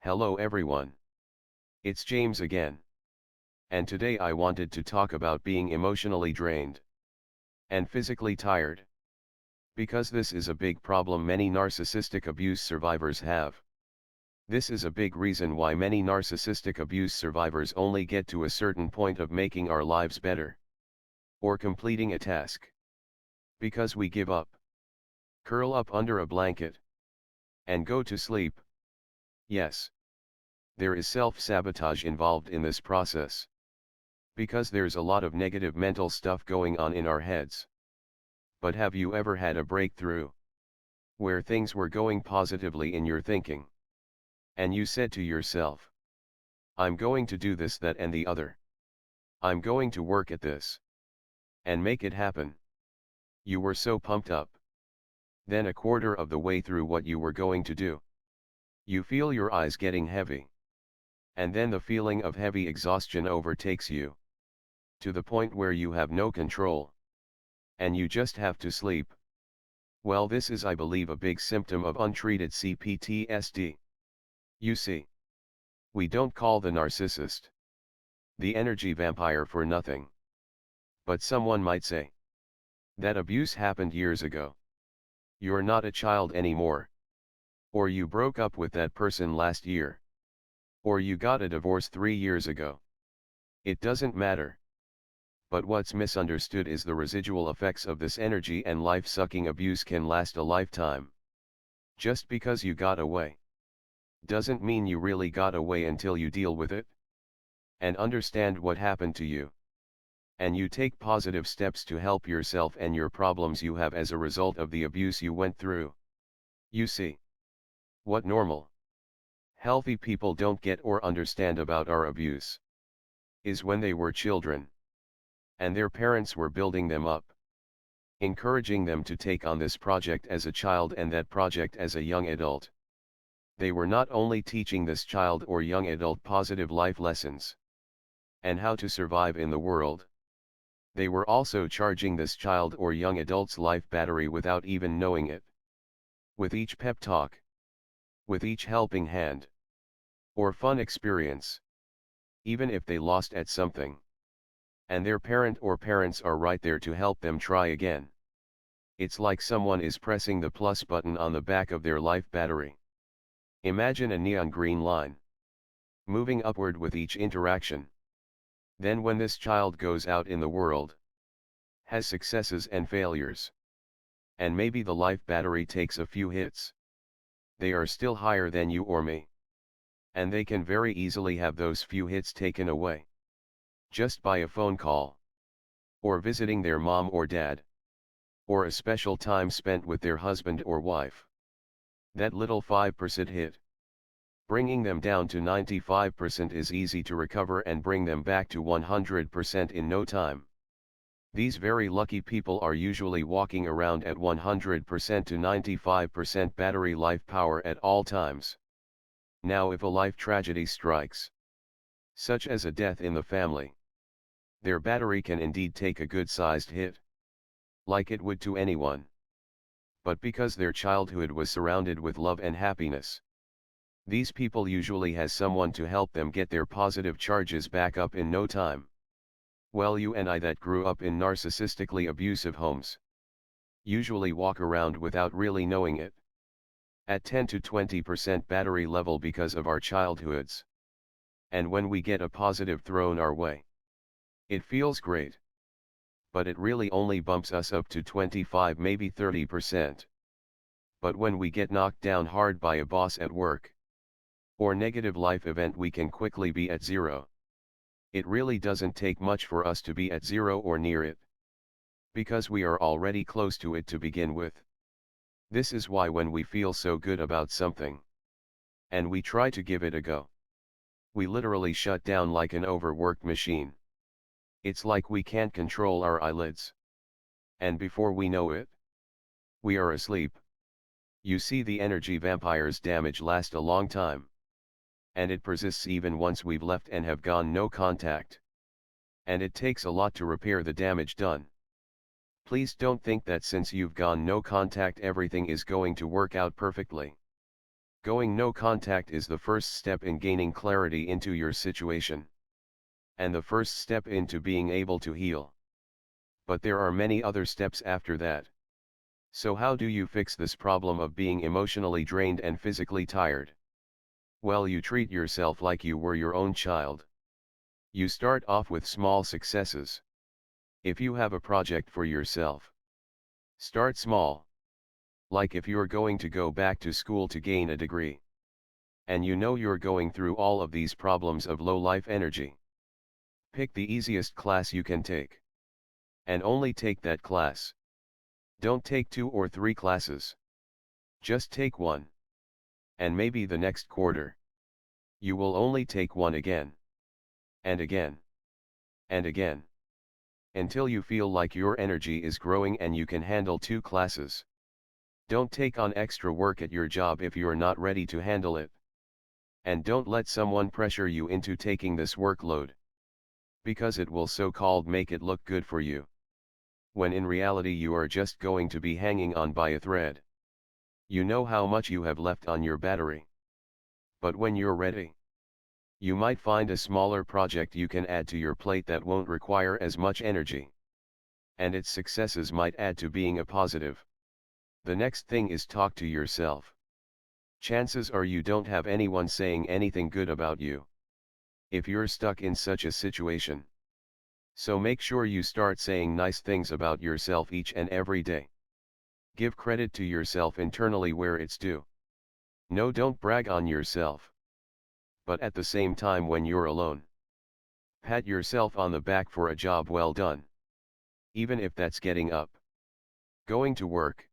Hello everyone. It's James again. And today I wanted to talk about being emotionally drained and physically tired. Because this is a big problem many narcissistic abuse survivors have. This is a big reason why many narcissistic abuse survivors only get to a certain point of making our lives better or completing a task. Because we give up, curl up under a blanket, and go to sleep. Yes. There is self-sabotage involved in this process. Because there's a lot of negative mental stuff going on in our heads. But have you ever had a breakthrough where things were going positively in your thinking? And you said to yourself, I'm going to do this, that and the other. I'm going to work at this and make it happen. You were so pumped up. Then a quarter of the way through what you were going to do, you feel your eyes getting heavy. And then the feeling of heavy exhaustion overtakes you, to the point where you have no control, and you just have to sleep. Well, this is, I believe, a big symptom of untreated CPTSD. You see, we don't call the narcissist the energy vampire for nothing. But someone might say, that abuse happened years ago. You're not a child anymore. Or you broke up with that person last year. Or you got a divorce 3 years ago. It doesn't matter. But what's misunderstood is the residual effects of this energy and life-sucking abuse can last a lifetime. Just because you got away doesn't mean you really got away until you deal with it and understand what happened to you. And you take positive steps to help yourself and your problems you have as a result of the abuse you went through. You see, what normal, healthy people don't get or understand about our abuse is when they were children, and their parents were building them up, encouraging them to take on this project as a child and that project as a young adult. They were not only teaching this child or young adult positive life lessons and how to survive in the world, they were also charging this child or young adult's life battery without even knowing it. With each pep talk, with each helping hand, or fun experience, even if they lost at something, and their parent or parents are right there to help them try again. It's like someone is pressing the plus button on the back of their life battery. Imagine a neon green line moving upward with each interaction. Then when this child goes out in the world, has successes and failures, and maybe the life battery takes a few hits, they are still higher than you or me. And they can very easily have those few hits taken away just by a phone call, or visiting their mom or dad, or a special time spent with their husband or wife. That little 5% hit, bringing them down to 95% is easy to recover and bring them back to 100% in no time. These very lucky people are usually walking around at 100% to 95% battery life power at all times. Now if a life tragedy strikes, such as a death in the family, their battery can indeed take a good-sized hit, like it would to anyone. But because their childhood was surrounded with love and happiness, these people usually has someone to help them get their positive charges back up in no time. Well, you and I that grew up in narcissistically abusive homes usually walk around without really knowing it, at 10 to 20% battery level because of our childhoods. And when we get a positive thrown our way, it feels great. But it really only bumps us up to 25, maybe 30%. But when we get knocked down hard by a boss at work, or negative life event, we can quickly be at zero. It really doesn't take much for us to be at zero or near it, because we are already close to it to begin with. This is why when we feel so good about something, and we try to give it a go, we literally shut down like an overworked machine. It's like we can't control our eyelids. And before we know it, we are asleep. You see, the energy vampire's damage lasts a long time. And it persists even once we've left and have gone no contact. And it takes a lot to repair the damage done. Please don't think that since you've gone no contact everything is going to work out perfectly. Going no contact is the first step in gaining clarity into your situation. And the first step into being able to heal. But there are many other steps after that. So how do you fix this problem of being emotionally drained and physically tired? Well, you treat yourself like you were your own child. You start off with small successes. If you have a project for yourself, start small. Like if you're going to go back to school to gain a degree. And you know you're going through all of these problems of low life energy. Pick the easiest class you can take. And only take that class. Don't take 2 or 3 classes. Just take one. And maybe the next quarter, you will only take one again. And again. And again. Until you feel like your energy is growing and you can handle 2 classes. Don't take on extra work at your job if you're not ready to handle it. And don't let someone pressure you into taking this workload. Because it will so-called make it look good for you. When in reality you are just going to be hanging on by a thread. You know how much you have left on your battery. But when you're ready, you might find a smaller project you can add to your plate that won't require as much energy. And its successes might add to being a positive. The next thing is talk to yourself. Chances are you don't have anyone saying anything good about you. If you're stuck in such a situation. So make sure you start saying nice things about yourself each and every day. Give credit to yourself internally where it's due. No, don't brag on yourself. But at the same time when you're alone, pat yourself on the back for a job well done. Even if that's getting up, going to work,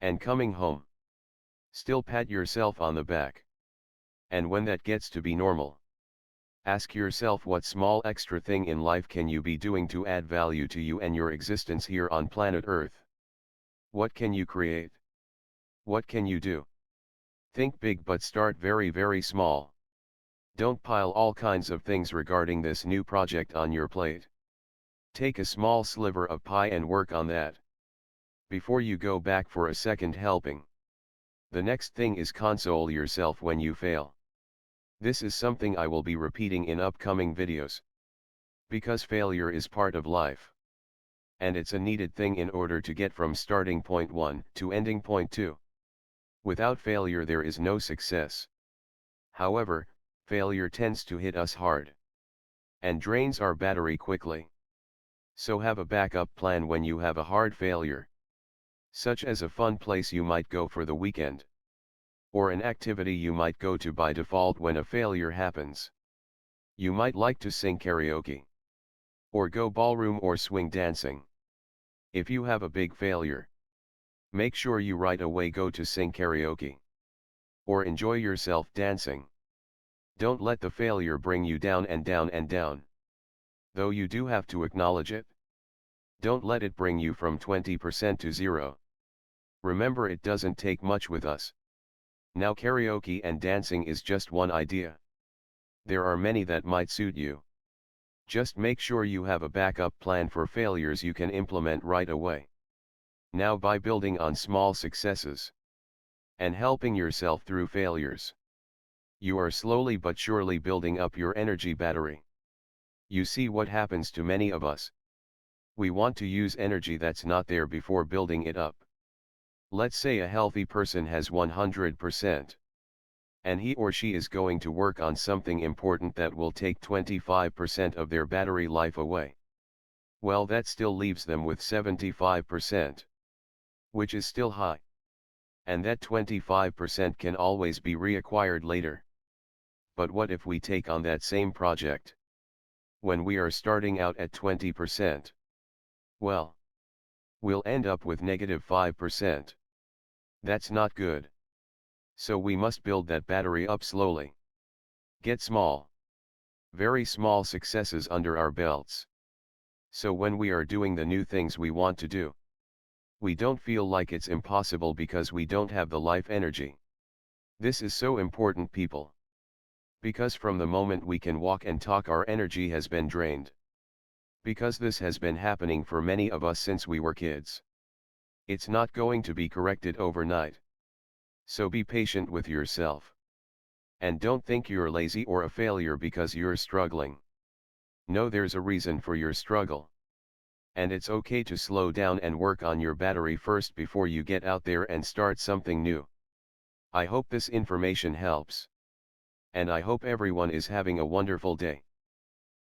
and coming home. Still pat yourself on the back. And when that gets to be normal, ask yourself what small extra thing in life can you be doing to add value to you and your existence here on planet Earth. What can you create? What can you do? Think big but start very, very small. Don't pile all kinds of things regarding this new project on your plate. Take a small sliver of pie and work on that. Before you go back for a second helping. The next thing is console yourself when you fail. This is something I will be repeating in upcoming videos. Because failure is part of life. And it's a needed thing in order to get from starting point 1 to ending point 2. Without failure there is no success. However, failure tends to hit us hard. And drains our battery quickly. So have a backup plan when you have a hard failure. Such as a fun place you might go for the weekend. Or an activity you might go to by default when a failure happens. You might like to sing karaoke. Or go ballroom or swing dancing. If you have a big failure, make sure you right away go to sing karaoke. Or enjoy yourself dancing. Don't let the failure bring you down and down and down. Though you do have to acknowledge it. Don't let it bring you from 20% to 0. Remember, it doesn't take much with us. Now karaoke and dancing is just one idea. There are many that might suit you. Just make sure you have a backup plan for failures you can implement right away. Now by building on small successes and helping yourself through failures, you are slowly but surely building up your energy battery. You see what happens to many of us. We want to use energy that's not there before building it up. Let's say a healthy person has 100%. And he or she is going to work on something important that will take 25% of their battery life away. Well, that still leaves them with 75%. Which is still high. And that 25% can always be reacquired later. But what if we take on that same project? When we are starting out at 20%. Well, we'll end up with -5%. That's not good. So we must build that battery up slowly. Get small. Very small successes under our belts. So when we are doing the new things we want to do, we don't feel like it's impossible because we don't have the life energy. This is so important, people. Because from the moment we can walk and talk, our energy has been drained. Because this has been happening for many of us since we were kids. It's not going to be corrected overnight. So be patient with yourself. And don't think you're lazy or a failure because you're struggling. No, there's a reason for your struggle. And it's okay to slow down and work on your battery first before you get out there and start something new. I hope this information helps. And I hope everyone is having a wonderful day.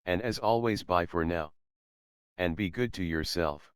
And as always, bye for now. And be good to yourself.